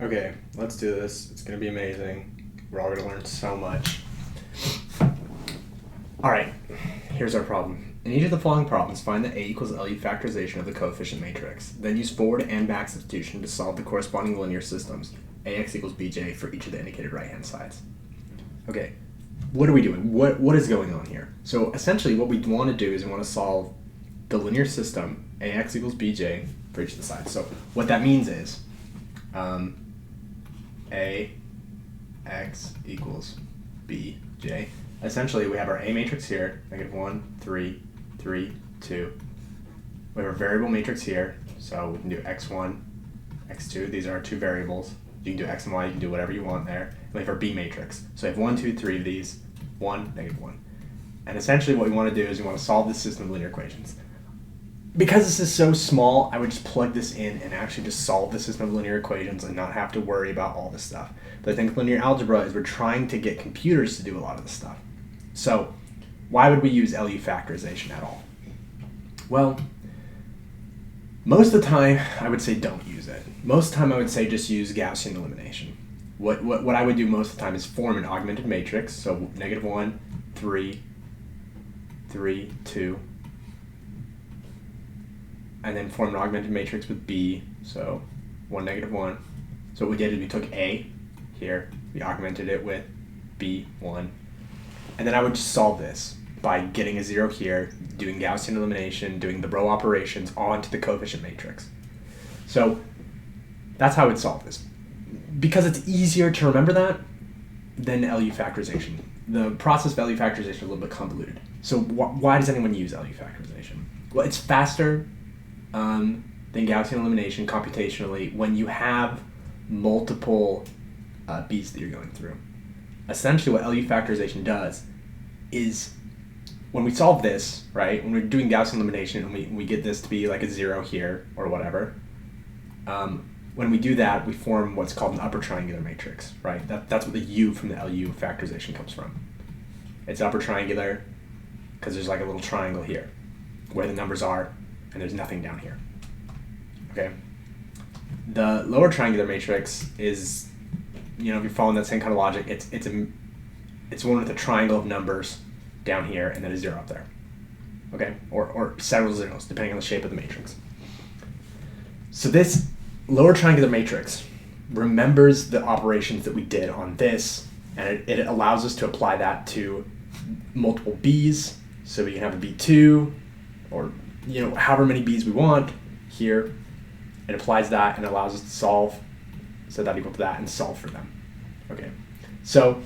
Okay, let's do this. It's gonna be amazing. We're all gonna learn so much. All right, here's our problem. In each of the following problems, find the A equals LU factorization of the coefficient matrix. Then use forward and back substitution to solve the corresponding linear systems, AX equals BJ, for each of the indicated right-hand sides. Okay, what are we doing? What is going on here? So essentially what we want to do is we want to solve the linear system, AX equals BJ, for each of the sides. So what that means is AX equals BJ. Essentially, we have our A matrix here, -1, 3, 3, 2. We have our variable matrix here, so we can do x1, x2. These are our two variables. You can do x and y, you can do whatever you want there. And we have our B matrix. So we have 1, 2, 3 of these, 1, -1. And essentially what we want to do is we want to solve this system of linear equations. Because this is so small, I would just plug this in and actually just solve the system of linear equations and not have to worry about all this stuff. But I think linear algebra is we're trying to get computers to do a lot of this stuff. So why would we use LU factorization at all? Well, most of the time I would say don't use it. Most of the time I would say just use Gaussian elimination. What I would do most of the time is form an augmented matrix. So -1, 3, 3, 2. And then form an augmented matrix with B, so 1, -1. So what we did is we took A here, we augmented it with B, 1. And then I would just solve this by getting a 0 here, doing Gaussian elimination, doing the row operations onto the coefficient matrix. So that's how I would solve this. Because it's easier to remember that than LU factorization. The process of LU factorization is a little bit convoluted. So why does anyone use LU factorization? Well, it's faster than Gaussian elimination computationally when you have multiple B's that you're going through. Essentially what LU factorization does is when we solve this, right, when we're doing Gaussian elimination and we get this to be like a 0 here or whatever, when we do that, we form what's called an upper triangular matrix, right? That's what the U from the LU factorization comes from. It's upper triangular because there's like a little triangle here where the numbers are and there's nothing down here, okay? The lower triangular matrix is, if you're following that same kind of logic, it's one with a triangle of numbers down here and then a 0 up there, okay? Or several zeros, depending on the shape of the matrix. So this lower triangular matrix remembers the operations that we did on this, and it allows us to apply that to multiple B's. So we can have a B2, or however many B's we want here. It applies that and allows us to solve, set that equal to that, and solve for them. Okay, so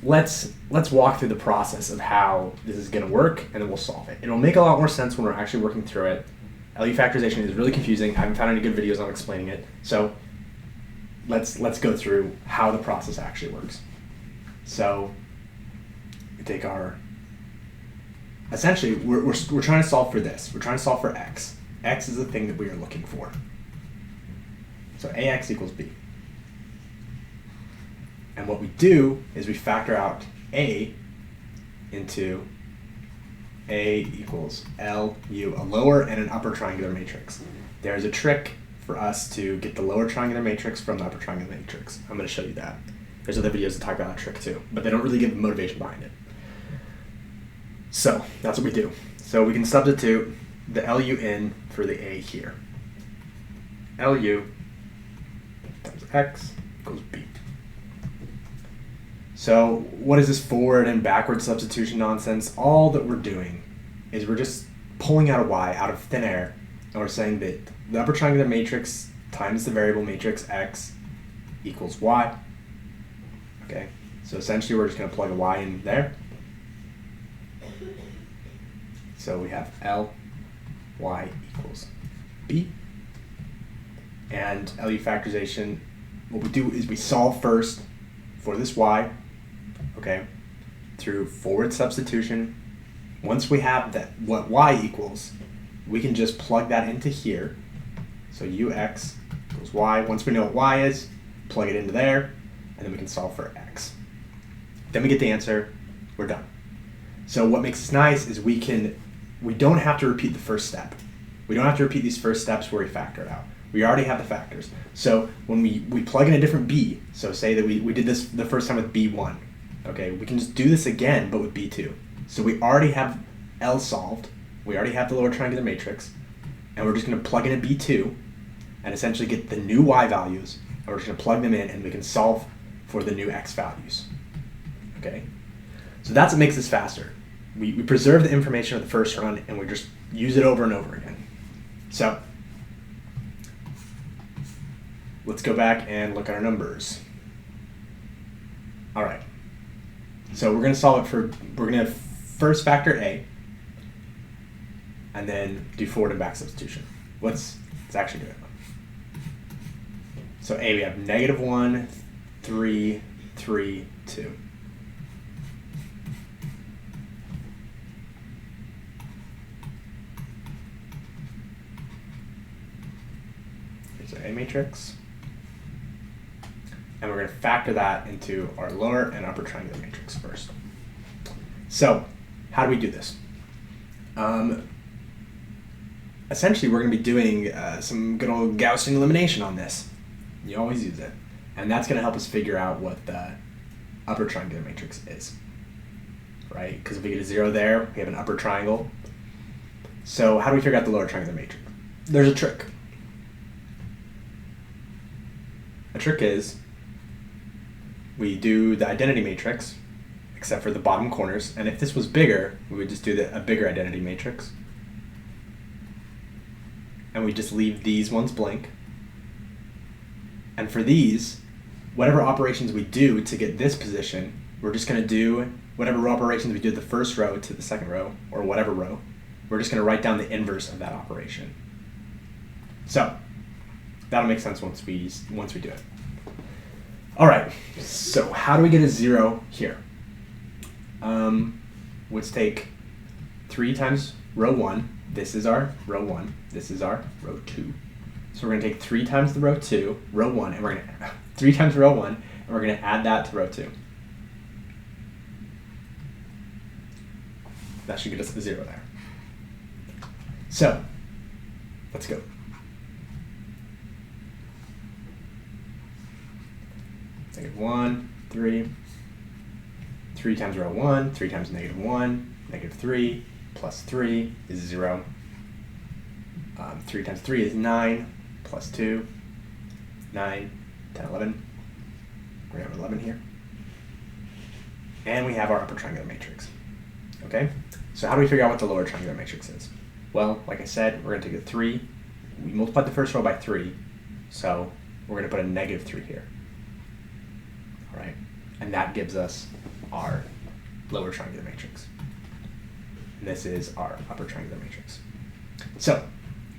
let's walk through the process of how this is going to work, and then we'll solve it. It'll make a lot more sense when we're actually working through it. LU factorization is really confusing. I haven't found any good videos on explaining it. So let's go through how the process actually works. So we take essentially we're trying to solve for this. We're trying to solve for x. X is the thing that we are looking for. So AX equals B. And what we do is we factor out A into A equals LU, a lower and an upper triangular matrix. There's a trick for us to get the lower triangular matrix from the upper triangular matrix. I'm going to show you that. There's other videos that talk about that trick too, but they don't really give the motivation behind it. So that's what we do. So we can substitute the LU in for the A here. LU times X equals B. So what is this forward and backward substitution nonsense? All that we're doing is we're just pulling out a y out of thin air, and we're saying that the upper triangular matrix times the variable matrix X equals y. Okay, so essentially we're just going to plug a y in there. So we have Ly equals B. And LU factorization, what we do is we solve first for this y, okay, through forward substitution. Once we have that, what y equals, we can just plug that into here. So ux equals y. Once we know what y is, plug it into there, and then we can solve for x. Then we get the answer, we're done. So what makes this nice is we don't have to repeat the first step. We don't have to repeat these first steps where we factor it out. we already have the factors. So when we plug in a different b, so say that we did this the first time with b1, okay, we can just do this again, but with b2. So we already have L solved, we already have the lower triangular matrix, and we're just going to plug in a b2 and essentially get the new y values, and we're just going to plug them in, and we can solve for the new x values. Okay, so that's what makes this faster. We preserve the information of the first run, and we just use it over and over again. So let's go back and look at our numbers. All right, so we're going to solve it for, we're going to first factor a, and then do forward and back substitution. Let's actually do it. So a, we have -1, 3, 3, 2. Here's our A matrix. And we're going to factor that into our lower and upper triangular matrix first. So how do we do this? Essentially, we're going to be doing some good old Gaussian elimination on this. You always use it. And that's going to help us figure out what the upper triangular matrix is. Right? Because if we get a 0 there, we have an upper triangle. So how do we figure out the lower triangular matrix? There's a trick. The trick is we do the identity matrix, except for the bottom corners. And if this was bigger, we would just do a bigger identity matrix. And we just leave these ones blank. And for these, whatever operations we do to get this position, we're just going to do whatever operations we do the first row to the second row, or whatever row. We're just going to write down the inverse of that operation. So that'll make sense once we do it. All right, so how do we get a 0 here? Let's take 3 times row 1. This is our row 1. This is our row 2. So we're going to take 3 times the row 2, row 1, and we're going to 3 times row 1, and we're going to add that to row 2. That should get us the 0 there. So let's go. -1, 3. 3 times row 1, 3 times -1, -3, plus 3 is 0. 3 times 3 is 9, plus 2, 9, 10, 11. We're going to have 11 here. And we have our upper triangular matrix. Okay? So how do we figure out what the lower triangular matrix is? Well, like I said, we're going to take the 3. We multiplied the first row by 3, so we're going to put a -3 here. All right? And that gives us our lower triangular matrix. And this is our upper triangular matrix. So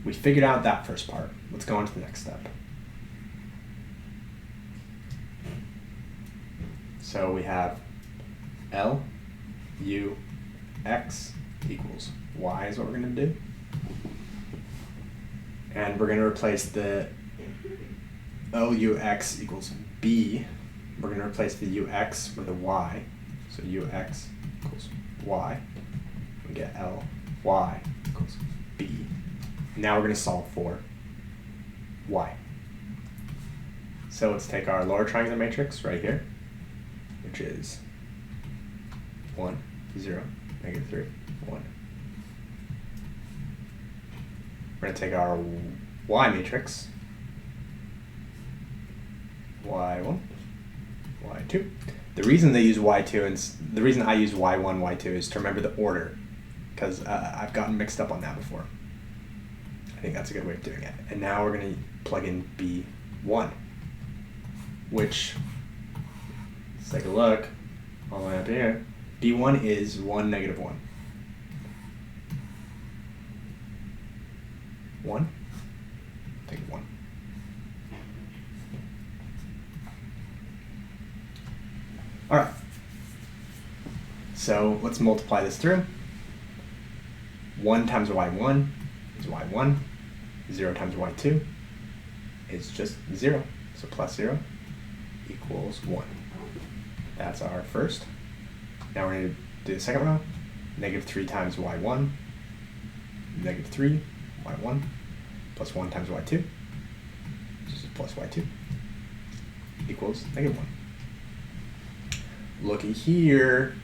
we figured out that first part. Let's go on to the next step. So we have L, U, X equals Y is what we're going to do. And we're going to replace the L, U, X equals B. We're going to replace the UX with a Y. So UX equals Y. We get L, Y equals B. Now we're going to solve for Y. So let's take our lower triangular matrix right here, which is 1, 0, -3, 1. We're going to take our Y matrix, Y1, Y2. The reason they use Y2 and the reason I use Y1, Y2 is to remember the order, because I've gotten mixed up on that before. I think that's a good way of doing it. And now we're going to plug in B1, which, let's take a look all the way up here. B1 is 1, -1. 1, take 1. All right, so let's multiply this through. 1 times Y1 is Y1. 0 times Y2 is just 0. So plus 0 equals 1. That's our first. Now we're going to do the second row. -3 times Y1, -3, Y1, plus 1 times Y2. plus y2 equals -1. Looky here,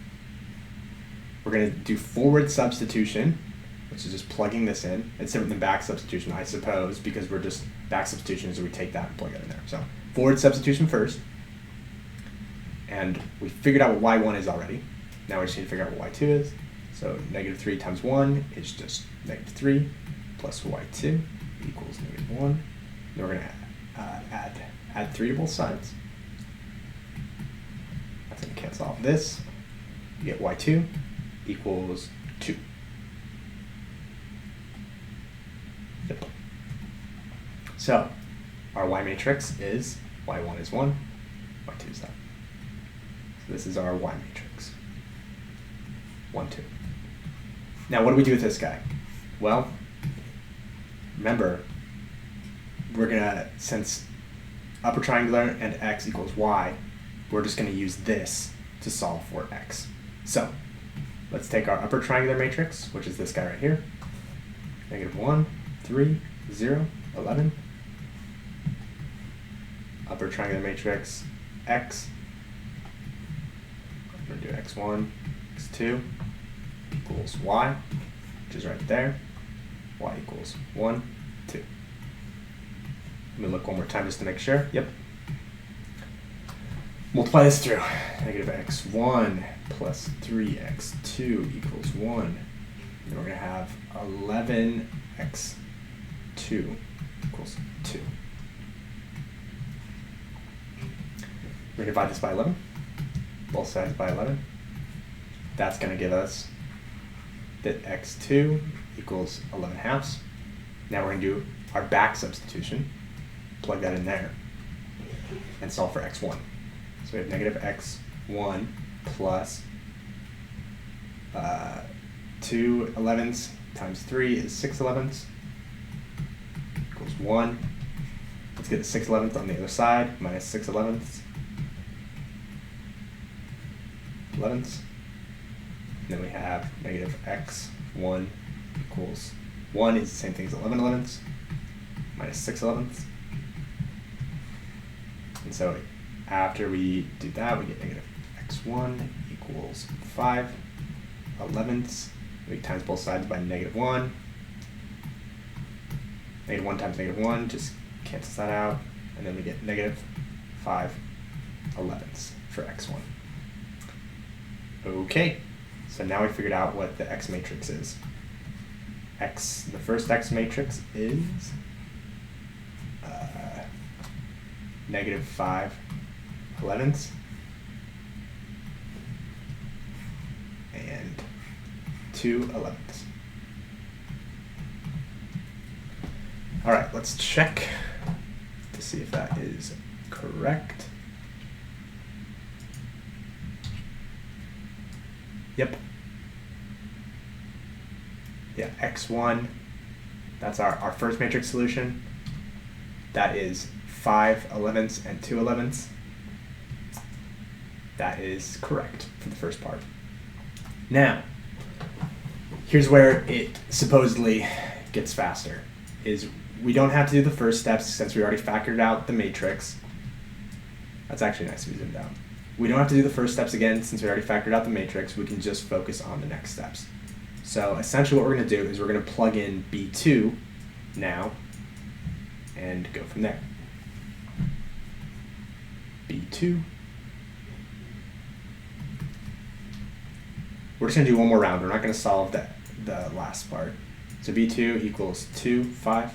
we're going to do forward substitution, which is just plugging this in. It's different than back substitution, I suppose, because we're just back substitution is we take that and plug it in there. So forward substitution first, and we figured out what y1 is already. Now we just need to figure out what y2 is. So -3 times 1 is just -3 plus y2 equals -1. Then we're going to add 3 to both sides. That's going to cancel off this. You get y2 equals 2. Yep. So our y matrix is y1 is 1, y2 is that. So this is our y matrix. 1, 2. Now what do we do with this guy? Well, remember, we're gonna, since upper triangular and x equals y, we're just gonna use this to solve for x. So let's take our upper triangular matrix, which is this guy right here. -1, 3, 0, 11. Upper triangular matrix, x. I'm gonna do x1, x2 equals y, which is right there. Y equals 1, 2. Let me look one more time just to make sure. Yep. Multiply this through. -x1 plus 3x2 equals 1. And we're going to have 11x2 equals 2. We're going to divide this by 11. Both sides by 11. That's going to give us that x2 equals 11 halves. Now we're going to do our back substitution. Plug that in there and solve for x1. So we have -x1 plus 2 11ths times 3 is 6 11ths equals 1. Let's get the 6 11ths on the other side, minus 6 11ths. 11ths. And then we have -x1 equals 1 is the same thing as 11 11ths minus 6 11ths. And so after we do that, we get -x1 equals 5 11ths. We times both sides by -1. -1 times -1 just cancels that out. And then we get -5 11ths for x1. Okay, so now we figured out what the x matrix is. The first x matrix is -5 11ths and 2 11ths. All right, let's check to see if that is correct. Yep. Yeah, x1, that's our first matrix solution. That is 5 11ths and 2 11ths. That is correct for the first part. Now, here's where it supposedly gets faster, is we don't have to do the first steps since we already factored out the matrix. That's actually nice if we zoomed out. We don't have to do the first steps again since we already factored out the matrix. We can just focus on the next steps. So essentially what we're going to do is we're going to plug in B2 now and go from there. B2. We're just going to do one more round. We're not going to solve the last part. So B2 equals 2, 5.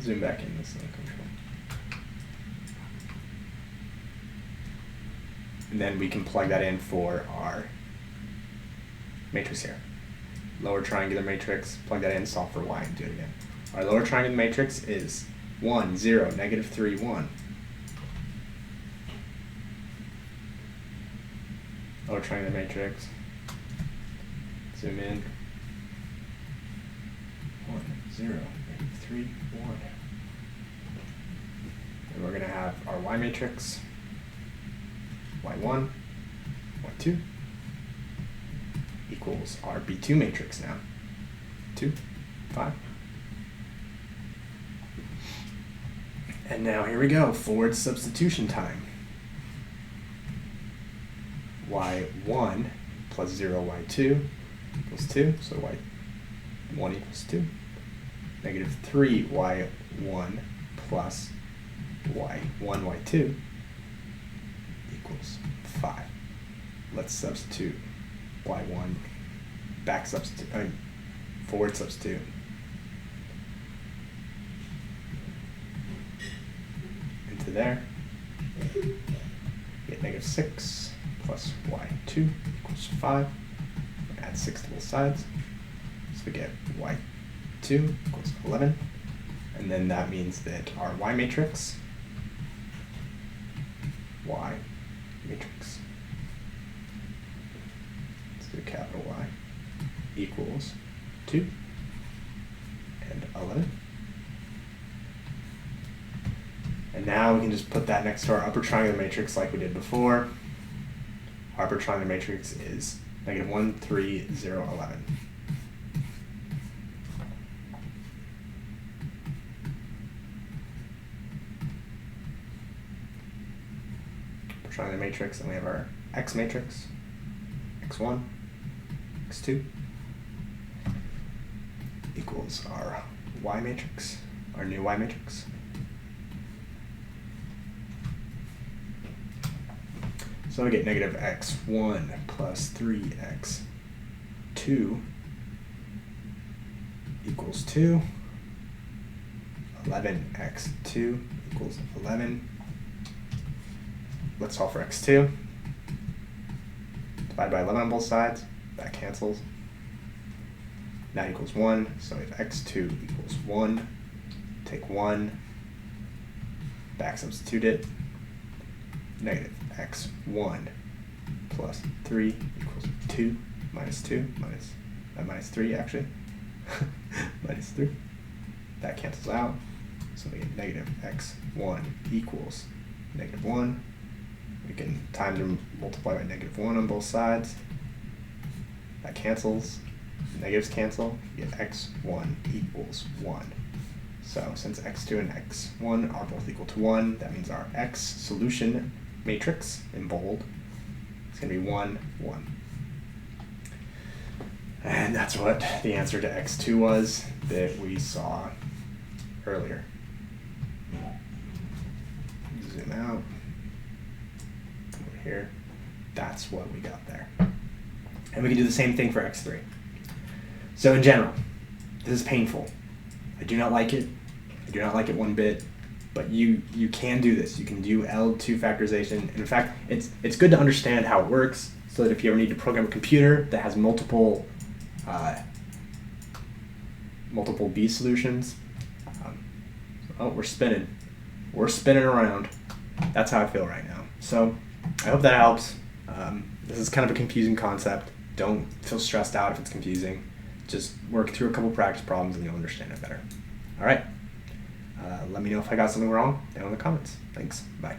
Zoom back in this little control. And then we can plug that in for our matrix here. Lower triangular matrix, plug that in, solve for y, and do it again. Our lower triangular matrix is 1, 0, -3, 1. Lower triangular matrix. Zoom in. 1, 0, -3, 1. And we're going to have our y matrix, y1, y2, equals our B2 matrix now. 2, 5. And now here we go, forward substitution time. y1 plus 0 y2 equals 2, so y1 equals 2. Negative 3 y1 plus y1 y2 equals 5. Let's substitute y1, forward substitute. Into there, get negative 6 plus y2 equals 5. Add 6 to both sides. So we get y2 equals 11. And then that means that our Y matrix, let's do capital Y, equals 2 and 11. And now we can just put that next to our upper triangular matrix like we did before. Our upper triangular matrix is negative 1, 3, 0, 11. Upper triangular matrix, and we have our X matrix, X1, X2, equals our Y matrix, our new Y matrix. So we get negative x1 plus 3x2 equals 2. 11x2 equals 11. Let's solve for x2. Divide by 11 on both sides. That cancels. That equals 1. So if x2 equals 1, take 1, back substitute it. Negative x1 plus 3 equals 2 minus 2 minus 3 actually. Minus 3. That cancels out. So we get negative x1 equals negative 1. We can times or multiply by negative 1 on both sides. That cancels. Negatives cancel. You get x1 equals 1. So since x2 and x1 are both equal to 1, that means our x solution matrix in bold is going to be 1, 1. And that's what the answer to x2 was that we saw earlier. Zoom out. Over here. That's what we got there. And we can do the same thing for x3. So in general, this is painful. I do not like it. I do not like it one bit. But you can do this. You can do L2 factorization. And in fact, it's good to understand how it works so that if you ever need to program a computer that has multiple B solutions. Oh, we're spinning. We're spinning around. That's how I feel right now. So I hope that helps. This is kind of a confusing concept. Don't feel stressed out if it's confusing. Just work through a couple practice problems and you'll understand it better. All right. Let me know if I got something wrong down in the comments. Thanks. Bye.